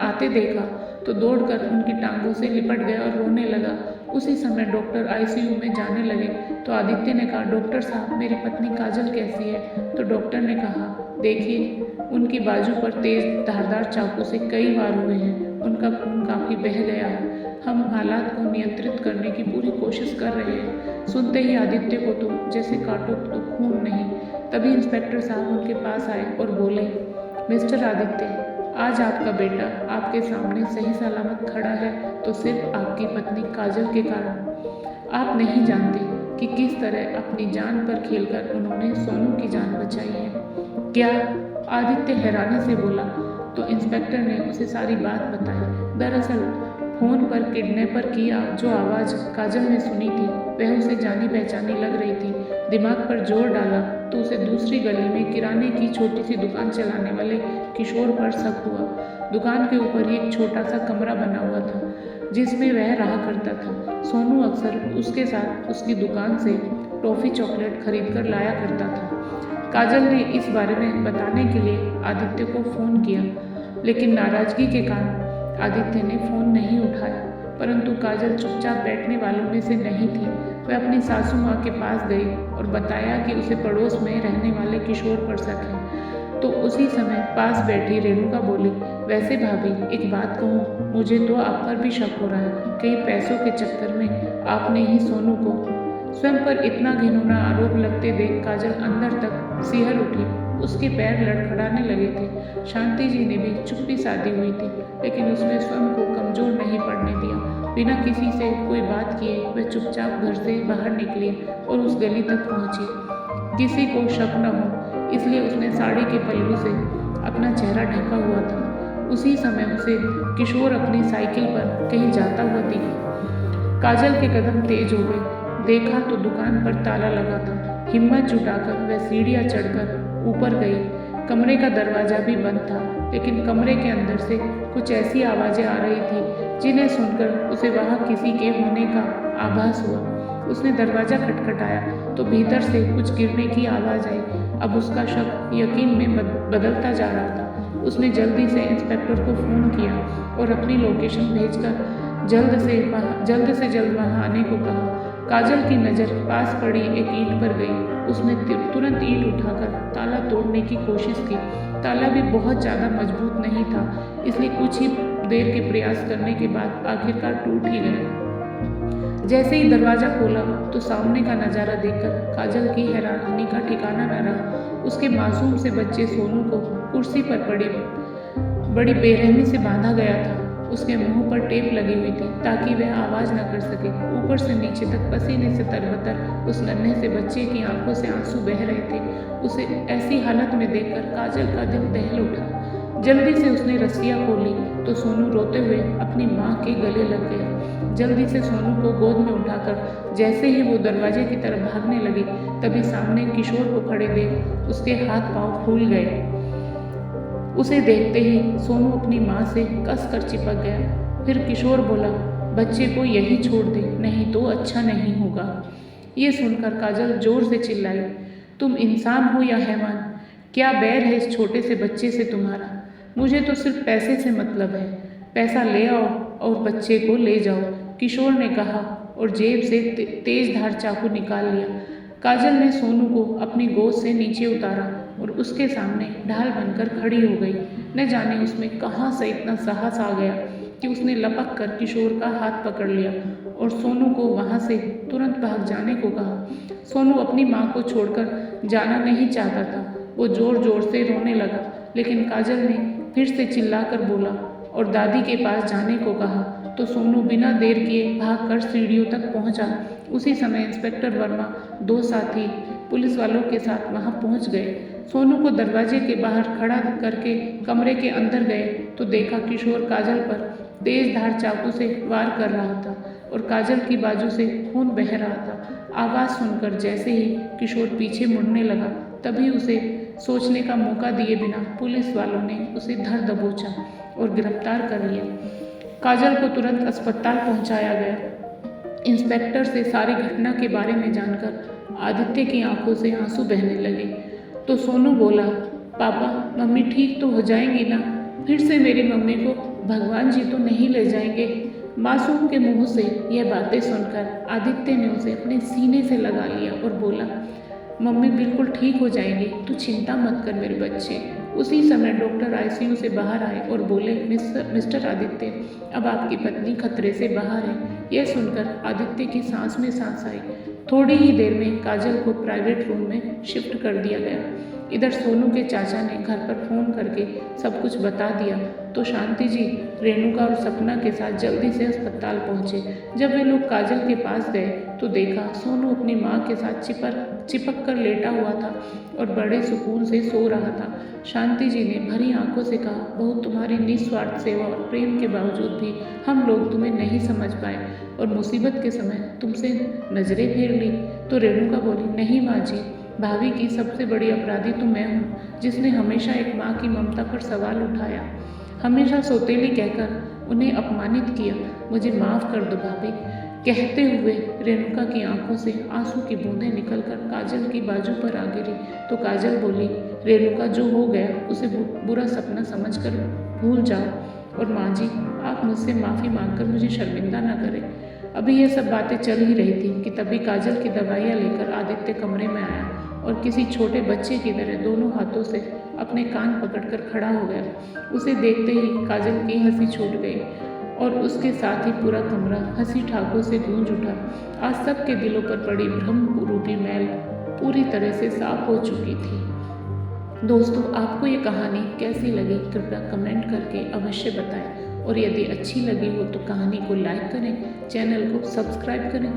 S1: आते देखा तो दौड़कर उनकी टांगों से लिपट गया और रोने लगा। उसी समय डॉक्टर आईसीयू में जाने लगे तो आदित्य ने कहा, डॉक्टर साहब मेरी पत्नी काजल कैसी है? तो डॉक्टर ने कहा, देखिए उनकी बाजू पर तेज धारदार चाकू से कई वार हुए हैं, उनका खून काफ़ी बह गया है। हम हालात को नियंत्रित करने की पूरी कोशिश कर रहे हैं। सुनते ही आदित्य को तो जैसे काटो तो खून नहीं। तभी इंस्पेक्टर साहब उनके पास आए और बोले, मिस्टर आदित्य, आज आपका बेटा आपके सामने सही सलामत खड़ा है तो सिर्फ आपकी पत्नी काजल के कारण। आप नहीं जानते कि किस तरह अपनी जान पर खेलकर उन्होंने सोनू की जान बचाई है। क्या? आदित्य हैरानी से बोला तो इंस्पेक्टर ने उसे सारी बात बताई। दरअसल फ़ोन पर किडनैपर की जो आवाज़ काजल ने सुनी थी वह उसे जानी पहचानी लग रही थी। दिमाग पर जोर डाला तो उसे दूसरी गली में किराने की छोटी सी दुकान चलाने वाले किशोर पर शक हुआ। दुकान के ऊपर ही एक छोटा सा कमरा बना हुआ था जिसमें वह रहा करता था। सोनू अक्सर उसके साथ उसकी दुकान से टॉफ़ी चॉकलेट खरीद कर लाया करता था। काजल ने इस बारे में बताने के लिए आदित्य को फ़ोन किया, लेकिन नाराज़गी के कारण आदित्य ने फ़ोन नहीं उठाया। परंतु काजल चुपचाप बैठने वालों में से नहीं थी। वह अपनी सासू माँ के पास गई और बताया कि उसे पड़ोस में रहने वाले किशोर पर शक है। तो उसी समय पास बैठी रेणुका बोली, वैसे भाभी एक बात कहूँ, मुझे तो आप पर भी शक हो रहा है। कहीं पैसों के चक्कर में आपने ही सोनू को। स्वयं पर इतना घिनौना आरोप लगते देख काजल अंदर तक सिहर उठी उसके पैर लड़खड़ाने लगे थे। शांति जी ने भी चुप्पी साधी हुई थी, लेकिन उसने स्वयं को कमजोर नहीं पड़ने दिया। बिना किसी से कोई बात किए वह चुपचाप घर से बाहर निकली और उस गली तक पहुंची। किसी को शक न हो इसलिए उसने साड़ी के पल्लू से अपना चेहरा ढका हुआ था। उसी समय उसे किशोर अपनी साइकिल पर कहीं जाता हुआ दिखा। काजल के कदम तेज हो गए। देखा तो दुकान पर ताला लगा था। हिम्मत जुटाकर वह सीढ़ियाँ चढ़कर ऊपर गई। कमरे का दरवाजा भी बंद था, लेकिन कमरे के अंदर से कुछ ऐसी आवाज़ें आ रही थी जिन्हें सुनकर उसे वहाँ किसी के होने का आभास हुआ। उसने दरवाज़ा खटखटाया तो भीतर से कुछ गिरने की आवाज़ आई। अब उसका शक यकीन में बदलता जा रहा था। उसने जल्दी से इंस्पेक्टर को फ़ोन किया और अपनी लोकेशन भेजकर जल्द से जल्द वहाँ आने को कहा। काजल की नज़र पास पड़ी एक ईंट पर गई। उसने तुरंत ईंट उठाकर ताला तोड़ने की कोशिश की। ताला भी बहुत ज़्यादा मजबूत नहीं था, इसलिए कुछ ही देर के प्रयास करने के बाद आखिरकार टूट ही गया। जैसे ही दरवाज़ा खोला तो सामने का नज़ारा देखकर काजल की हैरानी का ठिकाना न रहा। उसके मासूम से बच्चे सोनू को कुर्सी पर बड़ी बेरहमी से बांधा गया था। उसके मुंह पर टेप लगी हुई थी ताकि वह आवाज़ न कर सके। ऊपर से नीचे तक पसीने से तरबतर उस नन्हे से बच्चे की आंखों से आंसू बह रहे थे। उसे ऐसी हालत में देखकर काजल का दिल दहल उठा। जल्दी से उसने रस्सियाँ खोली तो सोनू रोते हुए अपनी माँ के गले लग गया। जल्दी से सोनू को गोद में उठाकर जैसे ही वो दरवाजे की तरफ भागने लगी, तभी सामने किशोर को खड़े देख उसके हाथ पांव फूल गए। उसे देखते ही सोनू अपनी माँ से कसकर चिपक गया। फिर किशोर बोला, बच्चे को यही छोड़ दे, नहीं तो अच्छा नहीं होगा। ये सुनकर काजल जोर से चिल्लाई, तुम इंसान हो या हैवान? क्या बैर है इस छोटे से बच्चे से तुम्हारा? मुझे तो सिर्फ पैसे से मतलब है। पैसा ले आओ और बच्चे को ले जाओ, किशोर ने कहा और जेब से तेज धार चाकू निकाल लिया। काजल ने सोनू को अपनी गोद से नीचे उतारा और उसके सामने ढाल बनकर खड़ी हो गई। न जाने उसमें कहाँ से इतना साहस आ गया कि उसने लपक कर किशोर का हाथ पकड़ लिया और सोनू को वहाँ से तुरंत भाग जाने को कहा। सोनू अपनी माँ को छोड़कर जाना नहीं चाहता था। वो ज़ोर ज़ोर से रोने लगा, लेकिन काजल ने फिर से चिल्लाकर बोला और दादी के पास जाने को कहा तो सोनू बिना देर किए भागकर सीढ़ियों तक पहुंचा। उसी समय इंस्पेक्टर वर्मा दो साथी पुलिस वालों के साथ वहां पहुंच गए। सोनू को दरवाजे के बाहर खड़ा करके कमरे के अंदर गए तो देखा किशोर काजल पर तेज धार चाकू से वार कर रहा था और काजल की बाजू से खून बह रहा था। आवाज़ सुनकर जैसे ही किशोर पीछे मुड़ने लगा, तभी उसे सोचने का मौका दिए बिना पुलिस वालों ने उसे धर दबोचा और गिरफ्तार कर लिया। काजल को तुरंत अस्पताल पहुंचाया गया। इंस्पेक्टर से सारी घटना के बारे में जानकर आदित्य की आंखों से आंसू बहने लगे तो सोनू बोला, पापा मम्मी ठीक तो हो जाएंगी ना? फिर से मेरी मम्मी को भगवान जी तो नहीं ले जाएंगे? मासूम के मुंह से यह बातें सुनकर आदित्य ने उसे अपने सीने से लगा लिया और बोला, मम्मी बिल्कुल ठीक हो जाएंगी, तू चिंता मत कर मेरे बच्चे। उसी समय डॉक्टर आईसीयू से बाहर आए और बोले, मिस्टर आदित्य, अब आपकी पत्नी खतरे से बाहर है। यह सुनकर आदित्य की सांस में सांस आई। थोड़ी ही देर में काजल को प्राइवेट रूम में शिफ्ट कर दिया गया। इधर सोनू के चाचा ने घर पर फ़ोन करके सब कुछ बता दिया तो शांति जी रेणुका और सपना के साथ जल्दी से अस्पताल पहुंचे। जब वे लोग काजल के पास गए तो देखा सोनू अपनी माँ के साथ चिपक कर लेटा हुआ था और बड़े सुकून से सो रहा था। शांति जी ने भरी आंखों से कहा, बहू तुम्हारी निस्वार्थ सेवा और प्रेम के बावजूद भी हम लोग तुम्हें नहीं समझ पाए और मुसीबत के समय तुमसे नज़रें फेर ली। तो रेणुका बोली, नहीं माँ जी, भाभी की सबसे बड़ी अपराधी तो मैं हूँ जिसने हमेशा एक माँ की ममता पर सवाल उठाया, हमेशा सौतेली कहकर उन्हें अपमानित किया। मुझे माफ़ कर दो भाभी। कहते हुए रेणुका की आंखों से आंसू की बूंदें निकलकर काजल की बाजू पर आ गिरी तो काजल बोली, रेणुका जो हो गया उसे बुरा सपना समझकर भूल जाओ और माँ जी आप मुझसे माफ़ी मांगकर मुझे शर्मिंदा न करें। अभी ये सब बातें चल ही रही थी कि तभी काजल की दवाइयाँ लेकर आदित्य कमरे में आया और किसी छोटे बच्चे की तरह दोनों हाथों से अपने कान पकड़कर खड़ा हो गया। उसे देखते ही काजल की हंसी छूट गई और उसके साथ ही पूरा कमरा हंसी ठाकों से गूंज उठा। आज सबके दिलों पर पड़ी भ्रम रूपी मैल पूरी तरह से साफ हो चुकी थी। दोस्तों, आपको ये कहानी कैसी लगी कृपया कमेंट करके अवश्य बताएं और यदि अच्छी लगी हो तो कहानी को लाइक करें, चैनल को सब्सक्राइब करें।